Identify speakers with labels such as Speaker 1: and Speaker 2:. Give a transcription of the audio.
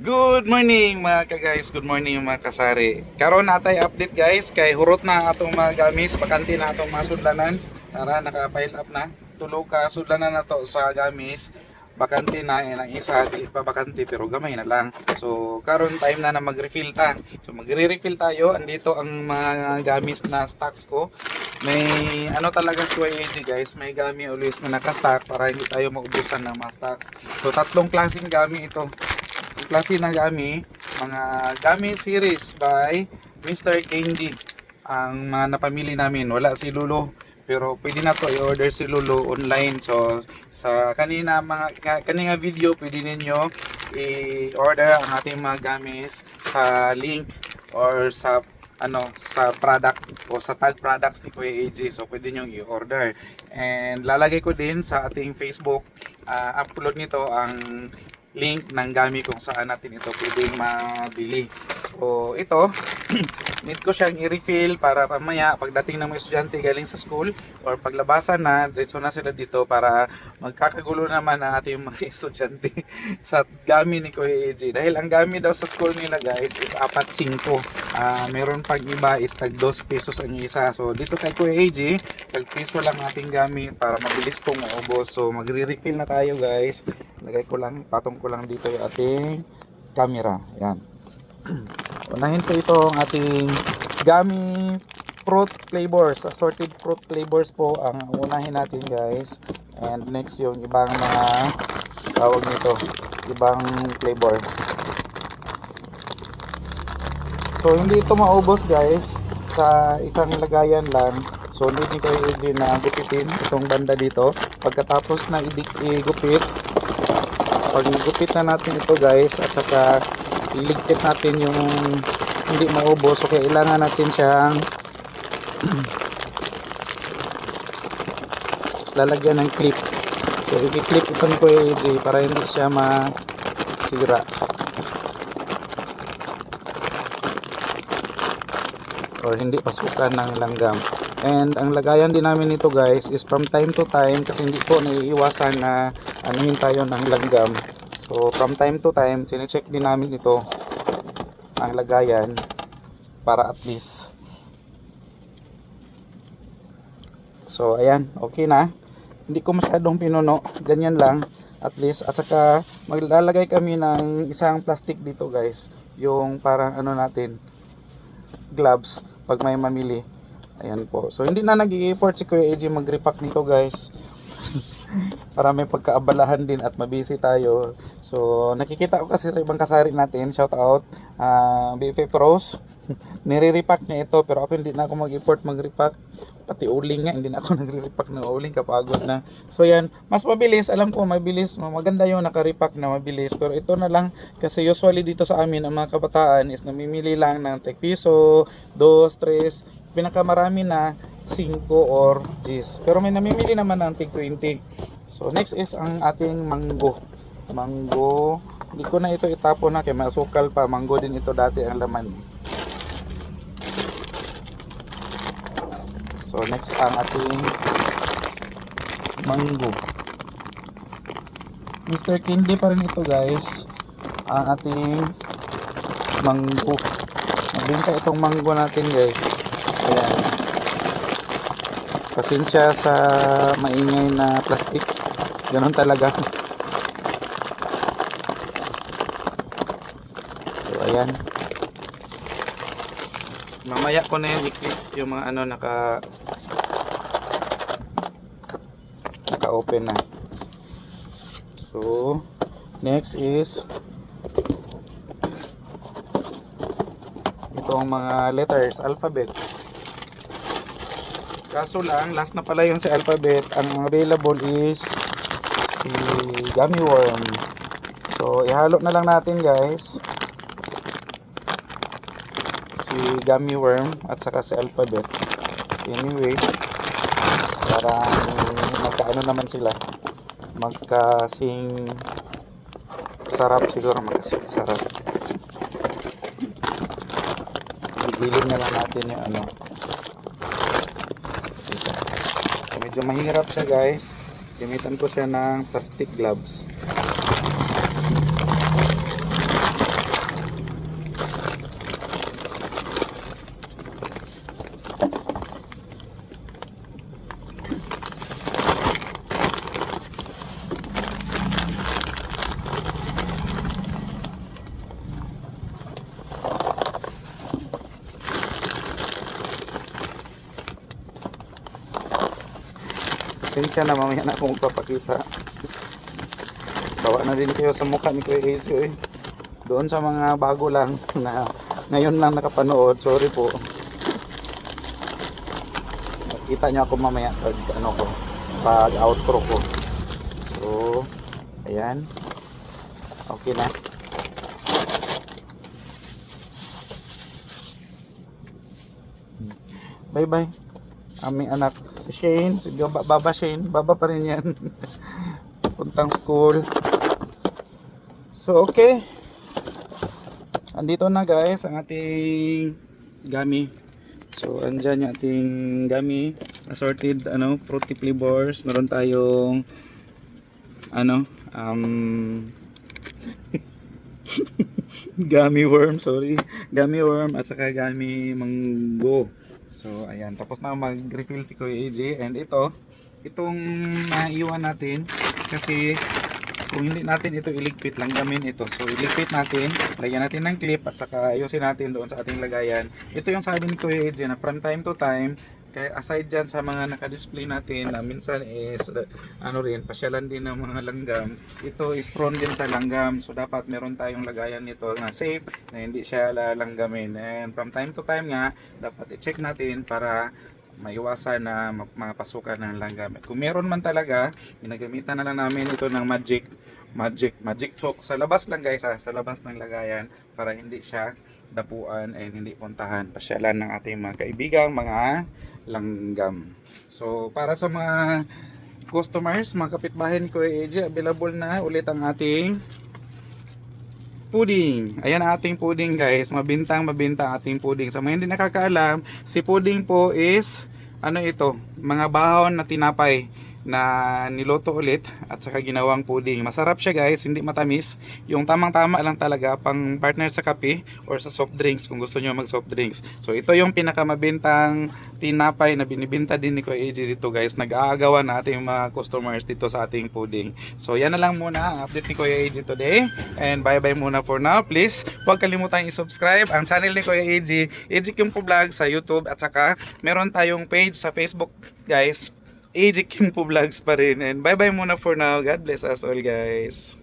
Speaker 1: Good morning mga ka-guys, good morning mga kasari. Karon natay update guys, kay hurot na atong mga gamis, pakanti na atong mga sudlanan. Tara, naka-pile up na. Tulo ka sudlanan na to sa gamis. Bakante na, ang isa di pa bakante pero gamay na lang. So karon time na mag-refill ta. So magre-refill tayo. Andito ang mga gamis na stocks ko. May ano talaga si YAG guys, may gami always na naka-stock para hindi tayo maubusan ng mga stocks. So tatlong klaseng gami ito. Ang klase ng gami, mga gami series by Mr. Kenji. Ang mga napamili namin, wala si Lulu. Pero pwede na to i-order si Lulu online. So sa kanina video, pwede ninyo i-order ang ating mga gamis sa link or sa product o sa tag products ni Kuya AJ. So pwede nyo i-order. And lalagay ko din sa ating Facebook, upload nito ang link ng gamit kung saan natin ito pwedeng mabili. So ito, need ko siyang i-refill para pamaya pagdating ng mga estudyante galing sa school or paglabasan na, diretso na sila dito para magkakagulo naman ang ating mga estudyante sa gamit ni Kuya AJ. Dahil ang gamit daw sa school nila guys is 4-5. Meron pag iba is tag 2 pesos ang isa. So dito kay Kuya AJ, tag piso lang ating gamit para mabilis pong maubos. So magre-refill na tayo guys. Lagay ko lang, patong ko lang dito yung ating camera. Yan. Unahin ko ito ang ating gummy fruit flavors. Assorted fruit flavors po ang unahin natin guys. And next yung ibang mga tawag nito, ibang flavor. So hindi ito maubos guys sa isang lagayan lang. So need ni Kuya AJ na gupitin itong banda dito. Pagkatapos na igupit, pag gupit na natin ito guys at saka iligpit natin yung hindi maubos, so kailangan natin siyang lalagyan ng clip. So i-clip itong Kuya AJ para hindi siya masira or hindi pasukan ng langgam. And ang lagayan din namin nito guys is from time to time, kasi hindi po naiiwasan na anuhin tayo ng langgam. So from time to time sine-check din namin ito ang lagayan para at least. So ayan, okay na. Hindi ko masyadong pinuno, ganyan lang at least. At saka maglalagay kami ng isang plastic dito guys, yung parang ano natin, gloves pag may mamili. Ayan po. So hindi na nag-i-effort si Kuya AJ mag-repack nito guys. Para may pagkaabalahan din at mabisi tayo. So nakikita ko kasi sa ibang kasari natin, shout out BFF Rose. Nire-repack niya ito pero ako hindi na ako mag-effort mag-repack. Pati uling nga, hindi na ako nagre-repack ng uling, kapagod na. So yan, mas mabilis, alam ko mabilis, maganda yung naka-repack na mabilis. Pero ito na lang, kasi usually dito sa amin ang mga kabataan is namimili lang ng tig piso, 2, 3, pinakamarami na 5 or 10. Pero may namimili naman ng tig 20. So next is ang ating mango. Mango, hindi ko na ito itapon na kaya masukal pa. Mango din ito dati ang laman. So next ang ating mango. Mr. Candy pa rin ito guys. Ang ating mango. Mabinta itong mango natin guys. Ayan. Pasensya sa maingay na plastic. Ganon talaga. So ayan. Mamaya ko na yung i-click yung mga ano naka-open na. So next is itong mga letters, alphabet. Kaso lang, last na pala yung si alphabet. Ang available is si gummy worm. So ihalo na lang natin guys si gummy worm at saka si alphabet. Anyway, para magkaano naman sila, magkasing sarap siguro, magkasing sarap. Igilid na lang natin yung ano. So, medyo mahirap siya guys, gamitan ko siya ng plastic gloves. Pasensya na, mamaya na ako magpapakita. Sawa na din kayo sa mukha ni Kuya AJ eh. Doon sa mga bago lang na ngayon lang nakapanood, sorry po. Makita niyo ako mamaya pag ano ko, pag outro ko. So, ayan. Okay na. Bye bye. Aming anak si Shane, si Baba Shane, baba pa rin yan. Puntang school. So okay. Andito na guys ang ating gummy. So andyan yung ating gummy, assorted fruity flavors. Meron tayong gummy worm, gummy worm at saka gummy mango. So ayan, tapos na mag-refill si Kuya AJ. And itong naiwan natin kasi kung hindi natin ito iligpit, langgamin ito. So iligpit natin, lagyan natin ng clip at saka ayusin natin doon sa ating lagayan. Ito yung sabi ni Kuya AJ na from time to time, kaya aside dyan sa mga naka-display natin na minsan is pasyalan din ng mga langgam, ito is prone din sa langgam. So dapat meron tayong lagayan nito na safe, na hindi siya lalanggamin. And from time to time nga, dapat i-check natin para maiwasan na mapasukan ng langgam. Kung meron man talaga, ginagamitan na lang namin ito ng magic chalk sa labas lang guys, sa labas ng lagayan, para hindi siya dapuan and hindi puntahan, pasyalan ng ating mga kaibigang mga langgam. So para sa mga customers, mga kapitbahay ni Kuya AJ, available na ulit ang ating pudding. Ayan ang ating pudding guys, mabintang ating pudding. Sa mga hindi nakakaalam, si pudding po is mga bahon na tinapay na niluto ulit at saka ginawang pudding. Masarap siya guys, hindi matamis. Yung tamang-tama lang talaga pang partner sa kape or sa soft drinks kung gusto nyo mag soft drinks. So ito yung pinakamabintang tinapay na binibinta din ni Kuya AJ dito guys. Nag-aagawan na ating mga customers dito sa ating pudding. So yan na lang muna ang update ni Kuya AJ today. And bye bye muna for now. Please huwag kalimutan i-subscribe ang channel ni Kuya AJ, AJ Kimpo Vlog sa YouTube, at saka meron tayong page sa Facebook guys, AJ Kimpo Vlogs pa rin. And bye bye muna for now. God bless us all guys.